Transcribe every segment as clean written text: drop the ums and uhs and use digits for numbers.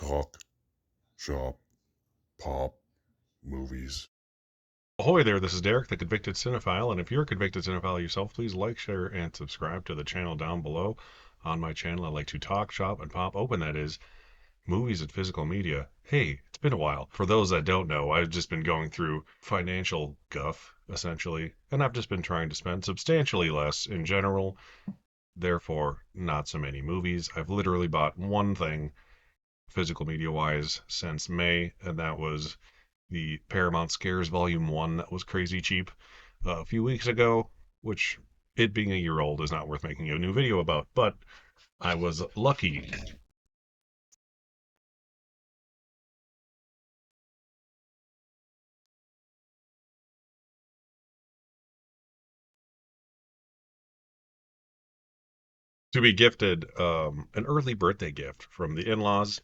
Talk, shop, pop, movies. Ahoy there, this is Derek, the Convicted Cinephile, and if you're a convicted cinephile yourself, please like, share, and subscribe to the channel down below. On my channel, I like to talk, shop, and pop open, that is, movies and physical media. Hey, it's been a while. For those that don't know, I've just been going through financial guff, essentially, and I've just been trying to spend substantially less in general, therefore, not so many movies. I've literally bought one thing, physical media-wise, since May, and that was the Paramount Scares Volume 1 that was crazy cheap a few weeks ago, which, it being a year old, is not worth making a new video about, but I was lucky to be gifted an early birthday gift from the in-laws,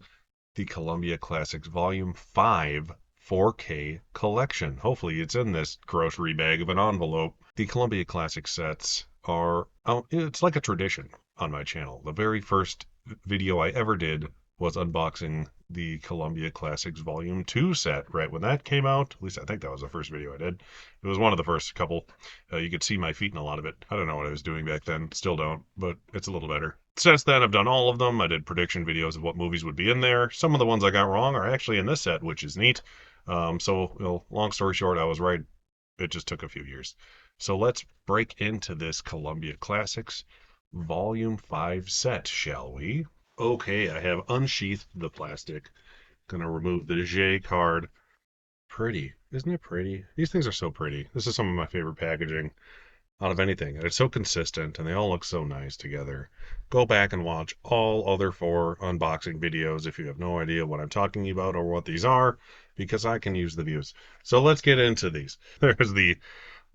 the Columbia Classics Volume 5 4K collection. Hopefully it's in this grocery bag of an envelope. The Columbia Classic sets are, it's like a tradition on my channel. The very first video I ever did was unboxing the Columbia Classics Volume 2 set right when that came out. At least I think that was the first video I did. It was one of the first couple. You could see my feet in a lot of it. I don't know what I was doing back then. Still don't, but it's a little better. Since then, I've done all of them. I did prediction videos of what movies would be in there. Some of the ones I got wrong are actually in this set, which is neat. Long story short, I was right. It just took a few years. So let's break into this Columbia Classics Volume 5 set, shall we? Okay, I have unsheathed the plastic. Gonna remove the J card. Pretty. Isn't it pretty? These things are so pretty. This is some of my favorite packaging out of anything. And it's so consistent and they all look so nice together. Go back and watch all other 4 unboxing videos if you have no idea what I'm talking about or what these are, because I can use the views. So let's get into these. There's the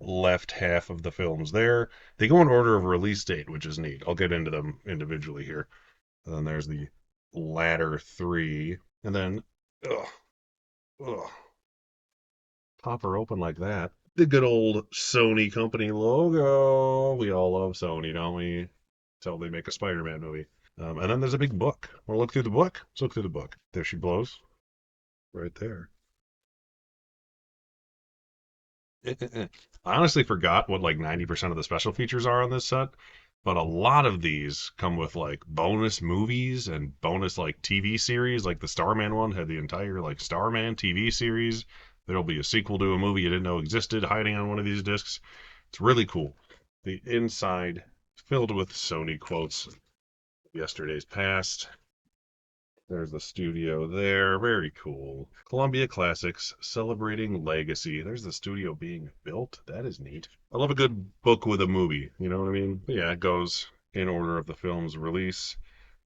left half of the films there. They go in order of release date, which is neat. I'll get into them individually here. And then there's the latter 3. And then, ugh, ugh, pop her open like that. The good old Sony company logo. We all love Sony, don't we? Until they make a Spider-Man movie. And then there's a big book. Want to look through the book? Let's look through the book. There she blows. Right there. I honestly forgot what like 90% of the special features are on this set, but a lot of these come with like bonus movies and bonus like TV series. Like the Starman one had the entire like Starman TV series. There'll be a sequel to a movie you didn't know existed hiding on one of these discs. It's really cool. The inside filled with Sony quotes of yesterday's past. There's the studio there. Very cool. Columbia Classics celebrating legacy. There's the studio being built. That is neat. I love a good book with a movie. You know what I mean? But yeah, it goes in order of the film's release.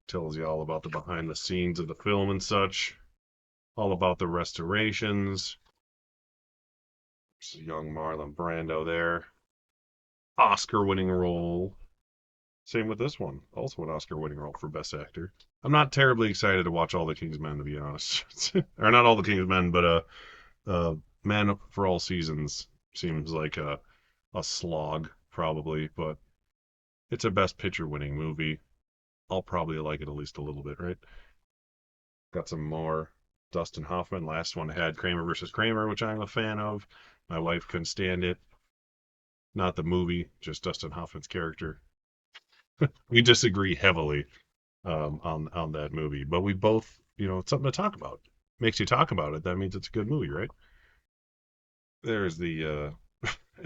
Tells you all about the behind the scenes of the film and such. All about the restorations. There's young Marlon Brando there. Oscar winning role. Same with this one. Also an Oscar winning role for Best Actor. I'm not terribly excited to watch all the King's Men, to be honest. Or not all the King's Men, but Men for All Seasons seems like a slog, probably, but it's a Best Picture winning movie. I'll probably like it at least a little bit, right? Got some more Dustin Hoffman. Last one had Kramer versus Kramer, which I'm a fan of. My wife couldn't stand it. Not the movie, just Dustin Hoffman's character. We disagree heavily on that movie. But we both, it's something to talk about. Makes you talk about it. That means it's a good movie, right? There's the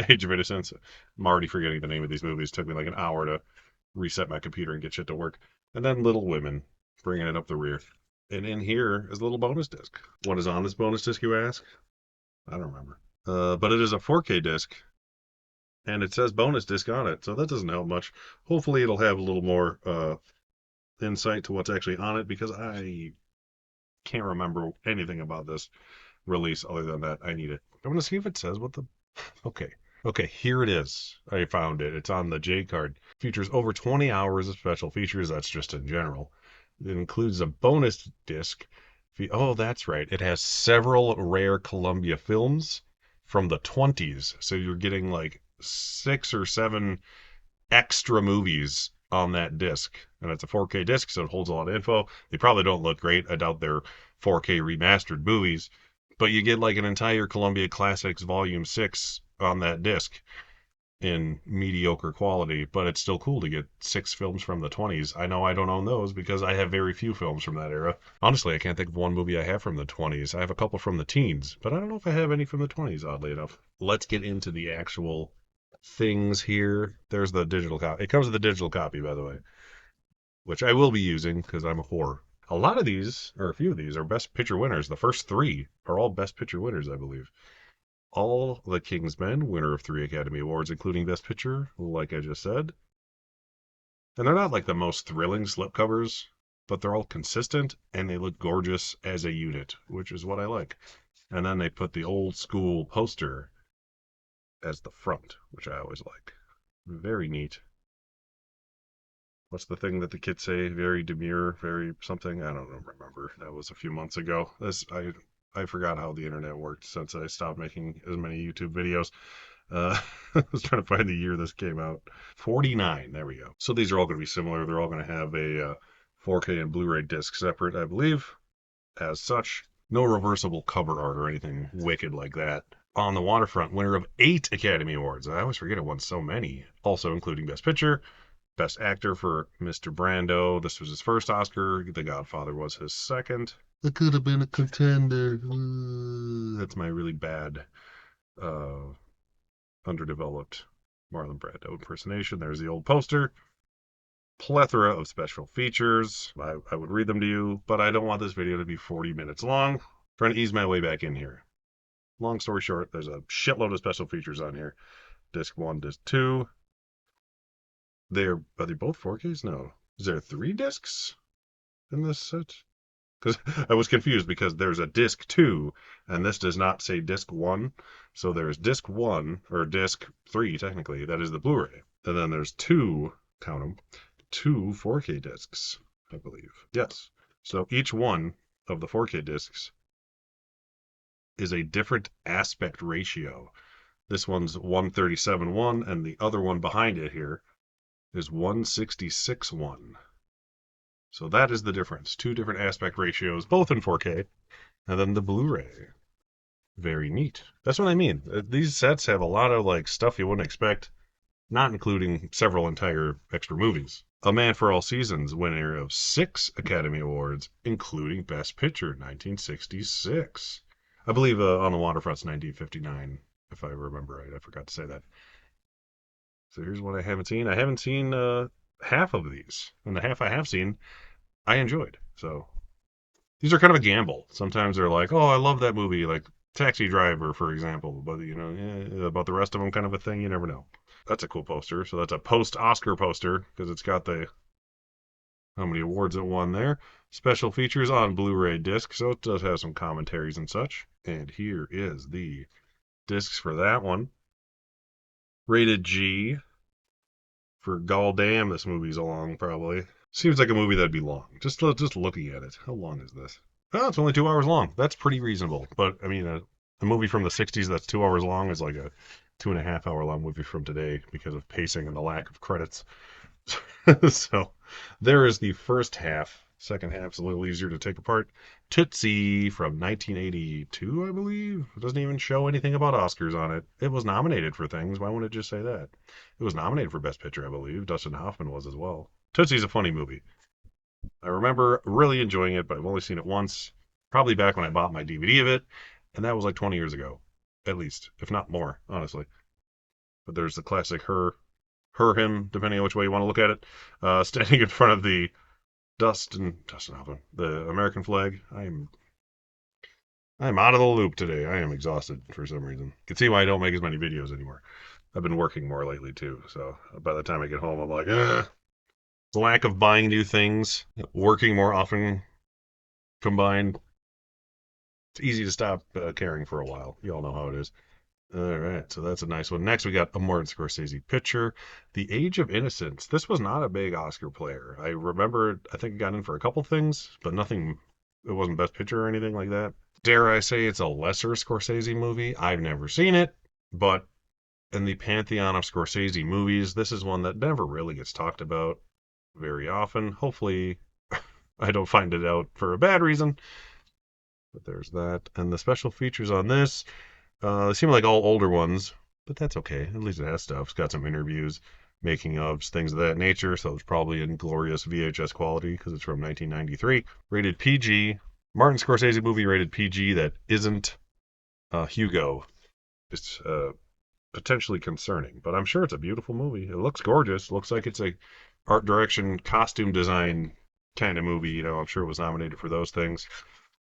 Age of Innocence. I'm already forgetting the name of these movies. It took me like an hour to reset my computer and get shit to work. And then Little Women, bringing it up the rear. And in here is a little bonus disc. What is on this bonus disc, you ask? I don't remember. But it is a 4K disc, and it says bonus disc on it, so that doesn't help much. Hopefully, it'll have a little more insight to what's actually on it, because I can't remember anything about this release other than that I need it. I'm gonna see if it says what the. Okay, okay, here it is. I found it. It's on the J card. Features over 20 hours of special features. That's just in general. It includes a bonus disc. Oh, that's right. It has several rare Columbia films from the 20s. So you're getting like 6 or 7 extra movies on that disc. And it's a 4K disc, so it holds a lot of info. They probably don't look great. I doubt they're 4K remastered movies, but you get like an entire Columbia Classics Volume 6 on that disc in mediocre quality, but it's still cool to get 6 films from the 20s. I know I don't own those because I have very few films from that era. Honestly, I can't think of one movie I have from the 20s. I have a couple from the teens, but I don't know if I have any from the 20s, oddly enough. Let's get into the actual things here. There's the digital copy. It comes with a digital copy, by the way, which I will be using because I'm a whore. A lot of these, or a few of these, are Best Picture winners. The first 3 are all Best Picture winners, I believe. All the King's Men, winner of 3 Academy Awards, including Best Picture, like I just said. And they're not like the most thrilling slipcovers, but they're all consistent and they look gorgeous as a unit, which is what I like. And then they put the old school poster as the front, which I always like. Very neat. What's the thing that the kids say? Very demure, very something. I don't remember. That was a few months ago. I forgot how the internet worked since I stopped making as many YouTube videos. I was trying to find the year this came out. 49. There we go. So these are all going to be similar. They're all going to have a 4K and Blu-ray disc separate, I believe. As such, no reversible cover art or anything wicked like that. On the Waterfront, winner of 8 Academy Awards. I always forget it won so many. Also including Best Picture, Best Actor for Mr. Brando. This was his first Oscar. The Godfather was his second. It could have been a contender. That's my really bad, uh, underdeveloped Marlon Brando impersonation. There's the old poster. Plethora of special features. I would read them to you, but I don't want this video to be 40 minutes long. Trying to ease my way back in here. Long story short, there's a shitload of special features on here. Disc 1, Disc 2. Are they both 4Ks? No. Is there 3 discs in this set? Because I was confused because there's a disc 2 and this does not say disc 1. So there's disc 1 or disc 3 technically, that is the Blu-ray. And then there's 2, count them, 2 4K discs, I believe. Yes. So each one of the 4K discs is a different aspect ratio. This one's 137:1 and the other one behind it here is 166:1. So that is the difference. 2 different aspect ratios, both in 4K, and then the Blu-ray. Very neat. That's what I mean. These sets have a lot of like stuff you wouldn't expect, not including several entire extra movies. A Man for All Seasons, winner of 6 Academy Awards, including Best Picture, 1966. I believe On the Waterfront's 1959, if I remember right. I forgot to say that. So here's what I haven't seen. I haven't seen half of these, and the half I have seen, I enjoyed. So these are kind of a gamble. Sometimes they're like, "Oh, I love that movie," like Taxi Driver, for example. But about the rest of them, kind of a thing. You never know. That's a cool poster. So that's a post-Oscar poster because it's got the how many awards it won there. Special features on Blu-ray disc, so it does have some commentaries and such. And here is the discs for that one. Rated G. For goddamn, this movie's long, probably. Seems like a movie that'd be long. Just looking at it. How long is this? Oh, it's only 2 hours long. That's pretty reasonable. But, I mean, a movie from the 60s that's 2 hours long is like a 2.5 hour long movie from today because of pacing and the lack of credits. So, there is the first half. Second half's a little easier to take apart. Tootsie from 1982, I believe. It doesn't even show anything about Oscars on it. It was nominated for things. Why wouldn't it just say that? It was nominated for Best Picture, I believe. Dustin Hoffman was as well. Tootsie's a funny movie. I remember really enjoying it, but I've only seen it once. Probably back when I bought my DVD of it, and that was like 20 years ago, at least, if not more, honestly. But there's the classic him, depending on which way you want to look at it, standing in front of the Dustin Hoffman, the American flag. I'm out of the loop today. I am exhausted for some reason. You can see why I don't make as many videos anymore. I've been working more lately too, so by the time I get home, I'm like, the lack of buying new things, working more often combined. It's easy to stop caring for a while. You all know how it is. All right, so that's a nice one. Next, we got a Martin Scorsese picture, The Age of Innocence. This was not a big Oscar player. I remember, I think it got in for a couple things, but nothing, it wasn't Best Picture or anything like that. Dare I say it's a lesser Scorsese movie? I've never seen it, but in the pantheon of Scorsese movies, this is one that never really gets talked about. very often. Hopefully, I don't find it out for a bad reason. But there's that. And the special features on this, they seem like all older ones, but that's okay. At least it has stuff. It's got some interviews, making ofs, things of that nature. So it's probably in glorious VHS quality because it's from 1993. Rated PG. Martin Scorsese movie rated PG that isn't Hugo. It's potentially concerning, but I'm sure it's a beautiful movie. It looks gorgeous. Looks like it's a art direction, costume design kind of movie. I'm sure it was nominated for those things.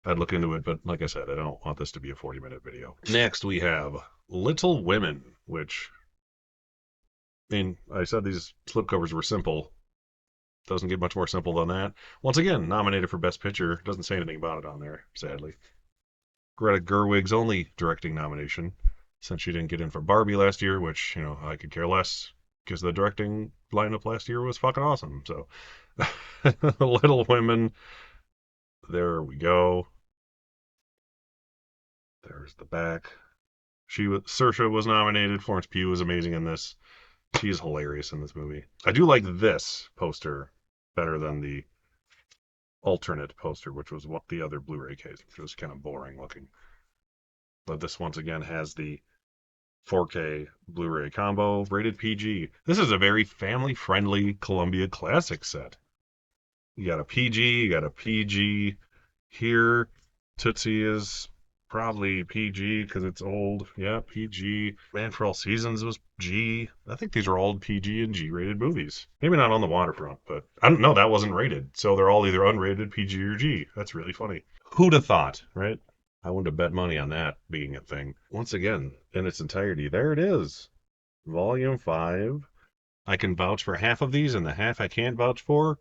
I'd look into it, but like I said, I don't want this to be a 40-minute video. Next, we have Little Women, which, I mean, I said these slipcovers were simple. Doesn't get much more simple than that. Once again, nominated for Best Picture. Doesn't say anything about it on there, sadly. Greta Gerwig's only directing nomination, since she didn't get in for Barbie last year, which, I could care less because the directing lineup last year was fucking awesome. So, Little Women, there we go. There's the back. Saoirse was nominated. Florence Pugh was amazing in this. She is hilarious in this movie. I do like this poster better than the alternate poster, which was what the other Blu-ray case, which was kind of boring looking. But this once again has the 4K Blu-ray combo, rated PG. This is a very family-friendly Columbia Classic set. You got a PG, you got a PG here. Tootsie is probably PG because it's old. Yeah, PG. Man for All Seasons was G. I think these are all PG and G rated movies. Maybe not On the Waterfront, but I don't know. That wasn't rated. So they're all either unrated, PG, or G. That's really funny. Who'd have thought, right? I wouldn't have bet money on that being a thing. Once again, in its entirety, there it is. Volume 5. I can vouch for half of these, and the half I can't vouch for,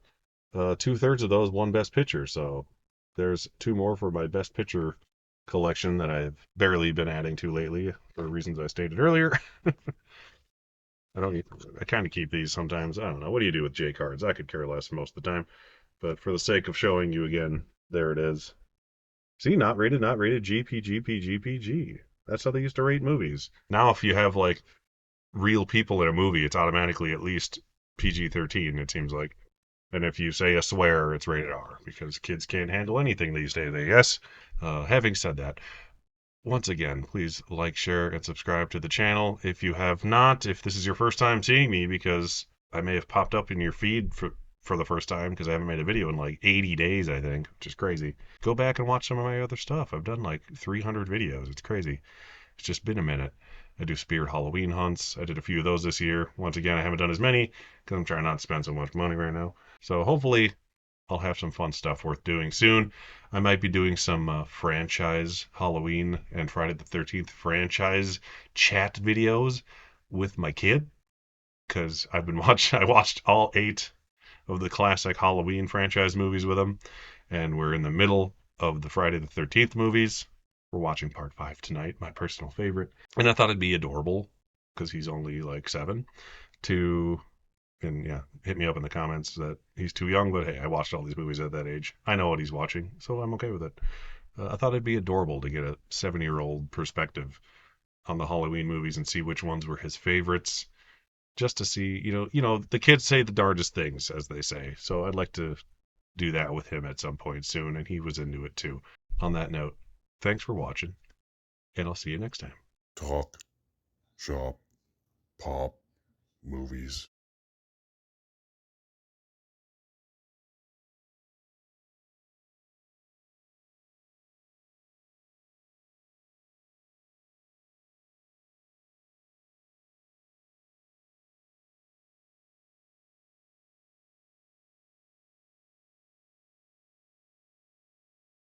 two-thirds of those won Best Picture. So there's two more for my Best Picture collection that I've barely been adding to lately for reasons I stated earlier. I kind of keep these sometimes. I don't know. What do you do with J cards? I could care less most of the time. But for the sake of showing you again, there it is. See, not rated, not rated, G, PG, PG, PG. That's how they used to rate movies. Now, if you have like real people in a movie, it's automatically at least PG-13, it seems like. And if you say a swear, it's rated R because kids can't handle anything these days, I guess. Having said that, once again, please like, share, and subscribe to the channel. If you have not, if this is your first time seeing me, because I may have popped up in your feed for the first time because I haven't made a video in like 80 days, I think, which is crazy. Go back and watch some of my other stuff. I've done like 300 videos. It's crazy. It's just been a minute. I do Spirit Halloween hunts. I did a few of those this year. Once again, I haven't done as many because I'm trying not to spend so much money right now. So hopefully I'll have some fun stuff worth doing soon. I might be doing some franchise Halloween and Friday the 13th franchise chat videos with my kid because I watched all 8 of the classic Halloween franchise movies with him, and we're in the middle of the Friday the 13th movies. We're watching part 5 tonight, my personal favorite. And I thought it'd be adorable because he's only like 7 to, and yeah, hit me up in the comments that he's too young, but hey, I watched all these movies at that age. I know what he's watching, so I'm okay with it. I thought it'd be adorable to get a 7-year-old perspective on the Halloween movies and see which ones were his favorites, just to see, the kids say the darndest things, as they say. So I'd like to do that with him at some point soon, and he was into it too. On that note, thanks for watching, and I'll see you next time. Talk, shop, pop, movies.